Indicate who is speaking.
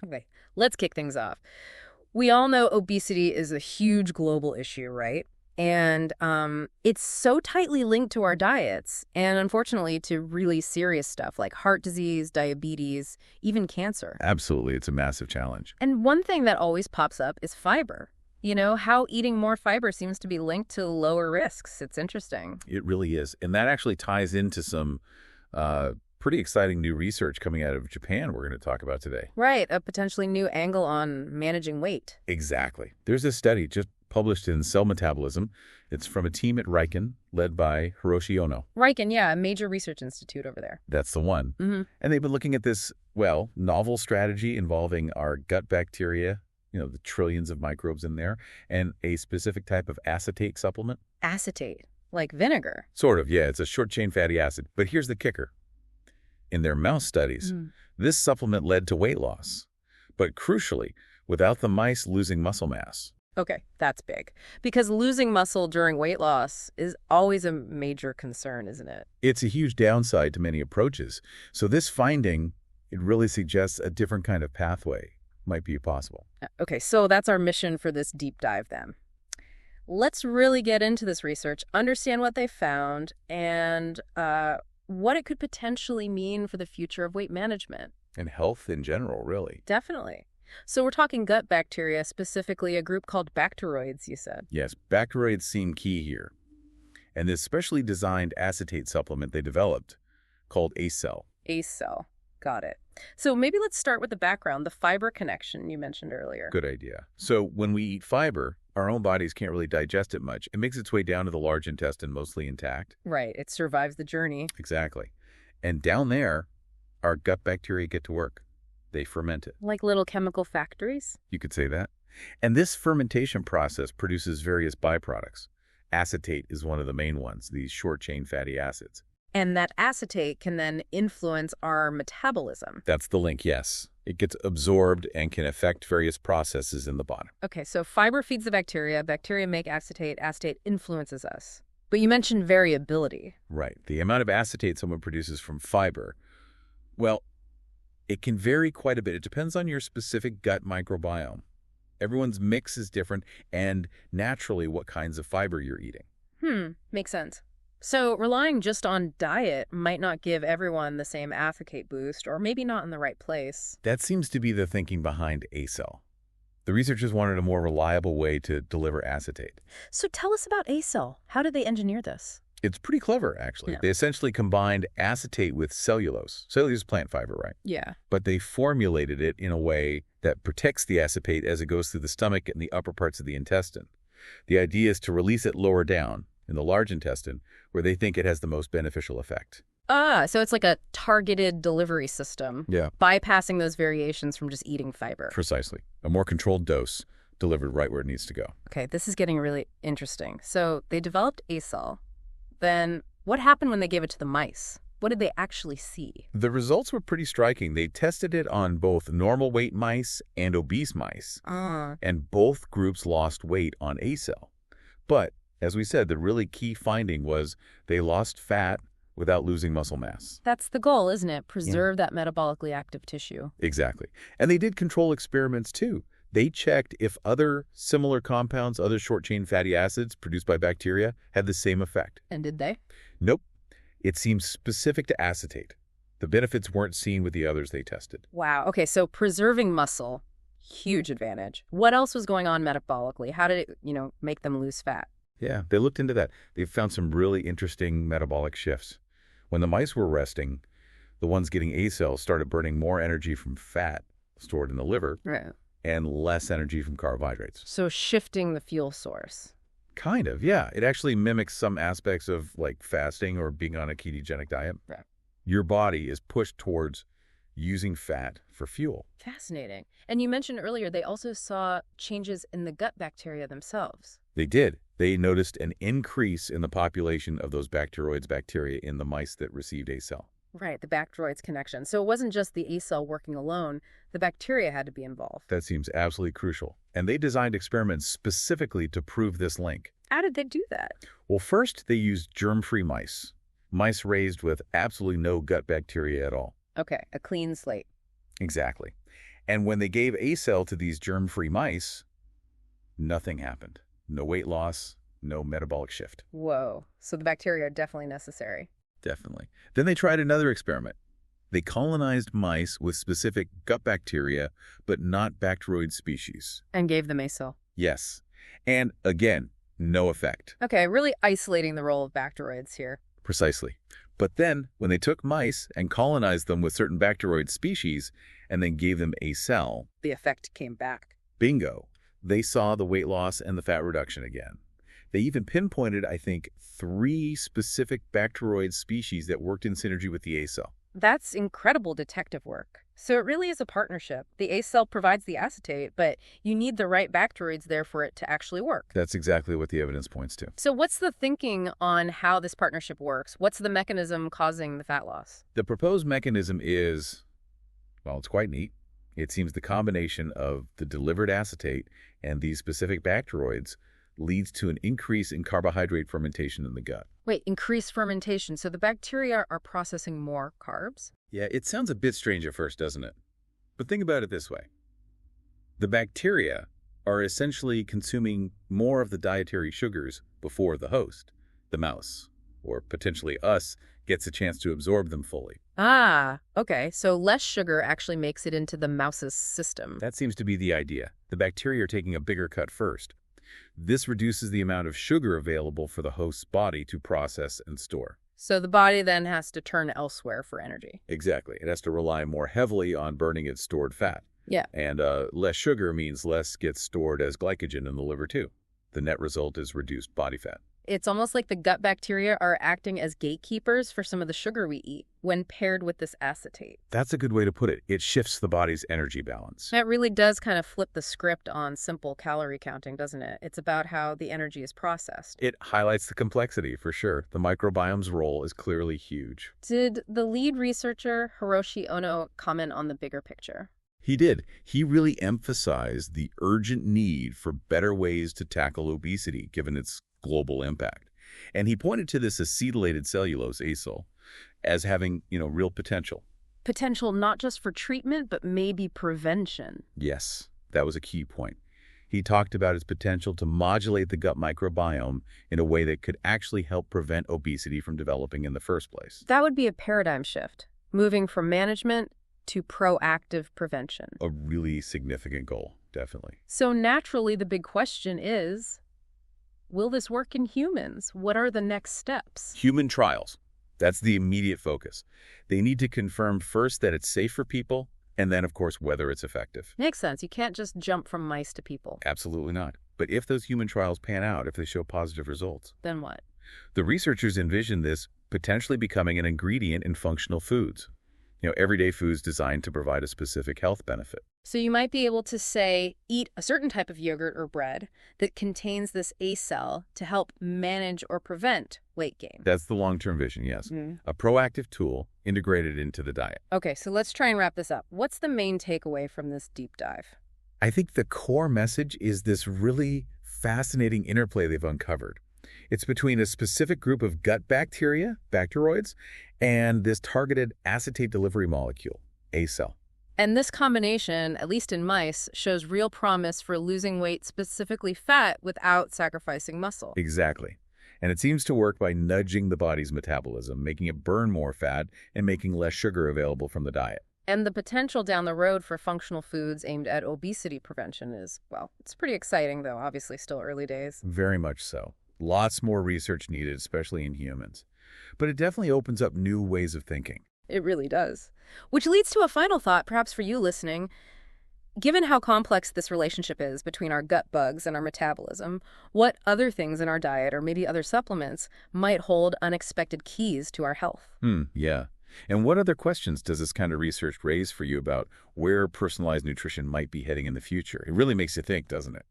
Speaker 1: Okay, let's kick things off. We all know obesity is a huge global issue, right? And it's so tightly linked to our diets and, unfortunately, to really serious stuff like heart disease, diabetes, even cancer.
Speaker 2: Absolutely. It's a massive challenge.
Speaker 1: And one thing that always pops up is fiber. You know, how eating more fiber seems to be linked to lower risks. It's interesting.
Speaker 2: It really is. And that actually ties into some pretty exciting new research coming out of Japan we're going to talk about today.
Speaker 1: Right, a potentially new angle on managing weight.
Speaker 2: Exactly. There's a study just published in Cell Metabolism. It's from a team at RIKEN led by Hiroshi Ono.
Speaker 1: RIKEN, yeah, a major research institute over there.
Speaker 2: That's the one.
Speaker 1: Mm-hmm.
Speaker 2: And they've been looking at this, well, novel strategy involving our gut bacteria, the trillions of microbes in there, and a specific type of acetate supplement.
Speaker 1: Acetate, like vinegar.
Speaker 2: Sort of, yeah. It's a short-chain fatty acid. But here's the kicker. In their mouse studies, this supplement led to weight loss, but crucially, without the mice losing muscle mass.
Speaker 1: Okay, that's big. Because losing muscle during weight loss is always a major concern, isn't it?
Speaker 2: It's a huge downside to many approaches. So this finding, it really suggests a different kind of pathway might be possible.
Speaker 1: Okay, so that's our mission for this deep dive then. Let's really get into this research, understand what they found, and what it could potentially mean for the future of weight management.
Speaker 2: And health in general, really.
Speaker 1: Definitely. So we're talking gut bacteria, specifically a group called Bacteroides, you said.
Speaker 2: Yes, Bacteroides seem key here. And this specially designed acetate supplement they developed, called AceCel.
Speaker 1: AceCel. Got it. So maybe let's start with the background, the fiber connection you mentioned earlier.
Speaker 2: Good idea. So when we eat fiber, our own bodies can't really digest it much. It makes its way down to the large intestine mostly intact.
Speaker 1: Right. It survives the journey.
Speaker 2: Exactly. And down there, our gut bacteria get to work. They ferment it.
Speaker 1: Like little chemical factories?
Speaker 2: You could say that. And this fermentation process produces various byproducts. Acetate is one of the main ones, these short-chain fatty acids.
Speaker 1: And that acetate can then influence our metabolism.
Speaker 2: That's the link, yes. It gets absorbed and can affect various processes in the body.
Speaker 1: Okay, so fiber feeds the bacteria. Bacteria make acetate. Acetate influences us. But you mentioned variability.
Speaker 2: Right. The amount of acetate someone produces from fiber, well, it can vary quite a bit. It depends on your specific gut microbiome. Everyone's mix is different, and naturally what kinds of fiber you're eating.
Speaker 1: Makes sense. So relying just on diet might not give everyone the same acetate boost, or maybe not in the right place.
Speaker 2: That seems to be the thinking behind AceCel. The researchers wanted a more reliable way to deliver acetate.
Speaker 1: So tell us about AceCel. How did they engineer this?
Speaker 2: It's pretty clever, actually.
Speaker 1: Yeah.
Speaker 2: They essentially combined acetate with cellulose. Cellulose is plant fiber, right?
Speaker 1: Yeah.
Speaker 2: But they formulated it in a way that protects the acetate as it goes through the stomach and the upper parts of the intestine. The idea is to release it lower down in the large intestine, where they think it has the most beneficial effect.
Speaker 1: So it's like a targeted delivery system.
Speaker 2: Yeah.
Speaker 1: Bypassing those variations from just eating fiber.
Speaker 2: Precisely. A more controlled dose delivered right where it needs to go.
Speaker 1: Okay, this is getting really interesting. So they developed AceCel. Then what happened when they gave it to the mice? What did they actually see?
Speaker 2: The results were pretty striking. They tested it on both normal weight mice and obese mice. And both groups lost weight on AceCel. But as we said, the really key finding was they lost fat without losing muscle mass.
Speaker 1: That's the goal, isn't it? Preserve that metabolically active tissue.
Speaker 2: Exactly. And they did control experiments too. They checked if other similar compounds, other short-chain fatty acids produced by bacteria, had the same effect.
Speaker 1: And did they?
Speaker 2: Nope. It seems specific to acetate. The benefits weren't seen with the others they tested.
Speaker 1: Wow. Okay, so preserving muscle, huge advantage. What else was going on metabolically? How did it, make them lose fat?
Speaker 2: Yeah, they looked into that. They found some really interesting metabolic shifts. When the mice were resting, the ones getting AceCel started burning more energy from fat stored in the liver and less energy from carbohydrates.
Speaker 1: So shifting the fuel source.
Speaker 2: Kind of, yeah. It actually mimics some aspects of like fasting or being on a ketogenic diet.
Speaker 1: Right.
Speaker 2: Your body is pushed towards using fat for fuel.
Speaker 1: Fascinating. And you mentioned earlier they also saw changes in the gut bacteria themselves.
Speaker 2: They did. They noticed an increase in the population of those Bacteroides bacteria in the mice that received AceCel.
Speaker 1: Right, the Bacteroides connection. So it wasn't just the AceCel working alone. The bacteria had to be involved.
Speaker 2: That seems absolutely crucial. And they designed experiments specifically to prove this link.
Speaker 1: How did they do that?
Speaker 2: Well, first, they used germ-free mice. Mice raised with absolutely no gut bacteria at all.
Speaker 1: Okay, a clean slate.
Speaker 2: Exactly. And when they gave AceCel to these germ-free mice, nothing happened. No weight loss, no metabolic shift.
Speaker 1: Whoa. So the bacteria are definitely necessary.
Speaker 2: Definitely. Then they tried another experiment. They colonized mice with specific gut bacteria, but not Bacteroid species.
Speaker 1: And gave them AceCel.
Speaker 2: Yes. And again, no effect.
Speaker 1: Okay, really isolating the role of Bacteroids here.
Speaker 2: Precisely. But then, when they took mice and colonized them with certain Bacteroid species and then gave them AceCel,
Speaker 1: The effect came back.
Speaker 2: bingo, they saw the weight loss and the fat reduction again. They even pinpointed, I think, 3 specific Bacteroid species that worked in synergy with the AceCel.
Speaker 1: That's incredible detective work. So it really is a partnership. The AceCel provides the acetate, but you need the right Bacteroids there for it to actually work.
Speaker 2: That's exactly what the evidence points to.
Speaker 1: So what's the thinking on how this partnership works? What's the mechanism causing the fat loss?
Speaker 2: The proposed mechanism is, well, it's quite neat. It seems the combination of the delivered acetate and these specific Bacteroids leads to an increase in carbohydrate fermentation in the gut.
Speaker 1: Wait, increased fermentation. So the bacteria are processing more carbs?
Speaker 2: Yeah, it sounds a bit strange at first, doesn't it? But think about it this way. The bacteria are essentially consuming more of the dietary sugars before the host, the mouse, or potentially us, gets a chance to absorb them fully.
Speaker 1: Ah, okay. So less sugar actually makes it into the mouse's system.
Speaker 2: That seems to be the idea. The bacteria are taking a bigger cut first. This reduces the amount of sugar available for the host's body to process and store.
Speaker 1: So the body then has to turn elsewhere for energy.
Speaker 2: Exactly. It has to rely more heavily on burning its stored fat.
Speaker 1: Yeah.
Speaker 2: And less sugar means less gets stored as glycogen in the liver too. The net result is reduced body fat.
Speaker 1: It's almost like the gut bacteria are acting as gatekeepers for some of the sugar we eat when paired with this acetate.
Speaker 2: That's a good way to put it. It shifts the body's energy balance.
Speaker 1: That really does kind of flip the script on simple calorie counting, doesn't it? It's about how the energy is processed.
Speaker 2: It highlights the complexity, for sure. The microbiome's role is clearly huge.
Speaker 1: Did the lead researcher, Hiroshi Ono, comment on the bigger picture?
Speaker 2: He did. He really emphasized the urgent need for better ways to tackle obesity, given its global impact. And he pointed to this acetylated cellulose, AceCel, as having, real potential.
Speaker 1: Potential not just for treatment, but maybe prevention.
Speaker 2: Yes, that was a key point. He talked about its potential to modulate the gut microbiome in a way that could actually help prevent obesity from developing in the first place.
Speaker 1: That would be a paradigm shift, moving from management to proactive prevention.
Speaker 2: A really significant goal, definitely.
Speaker 1: So naturally, the big question is, will this work in humans? What are the next steps?
Speaker 2: Human trials. That's the immediate focus. They need to confirm first that it's safe for people, and then, of course, whether it's effective.
Speaker 1: Makes sense. You can't just jump from mice to people.
Speaker 2: Absolutely not. But if those human trials pan out, if they show positive results,
Speaker 1: Then what?
Speaker 2: the researchers envision this potentially becoming an ingredient in functional foods. Everyday foods designed to provide a specific health benefit.
Speaker 1: So you might be able to say, eat a certain type of yogurt or bread that contains this AceCel to help manage or prevent weight gain.
Speaker 2: That's the long-term vision, yes. A proactive tool integrated into the diet.
Speaker 1: Okay, so let's try and wrap this up. What's the main takeaway from this deep dive?
Speaker 2: I think the core message is this really fascinating interplay they've uncovered. It's between a specific group of gut bacteria, Bacteroids, and this targeted acetate delivery molecule, AceCel.
Speaker 1: And this combination, at least in mice, shows real promise for losing weight, specifically fat, without sacrificing muscle.
Speaker 2: Exactly. And it seems to work by nudging the body's metabolism, making it burn more fat, and making less sugar available from the diet.
Speaker 1: And the potential down the road for functional foods aimed at obesity prevention is, well, it's pretty exciting, though obviously still early days.
Speaker 2: Very much so. Lots more research needed, especially in humans. But it definitely opens up new ways of thinking.
Speaker 1: It really does. Which leads to a final thought, perhaps for you listening. Given how complex this relationship is between our gut bugs and our metabolism, what other things in our diet or maybe other supplements might hold unexpected keys to our health?
Speaker 2: Yeah. And what other questions does this kind of research raise for you about where personalized nutrition might be heading in the future? It really makes you think, doesn't it?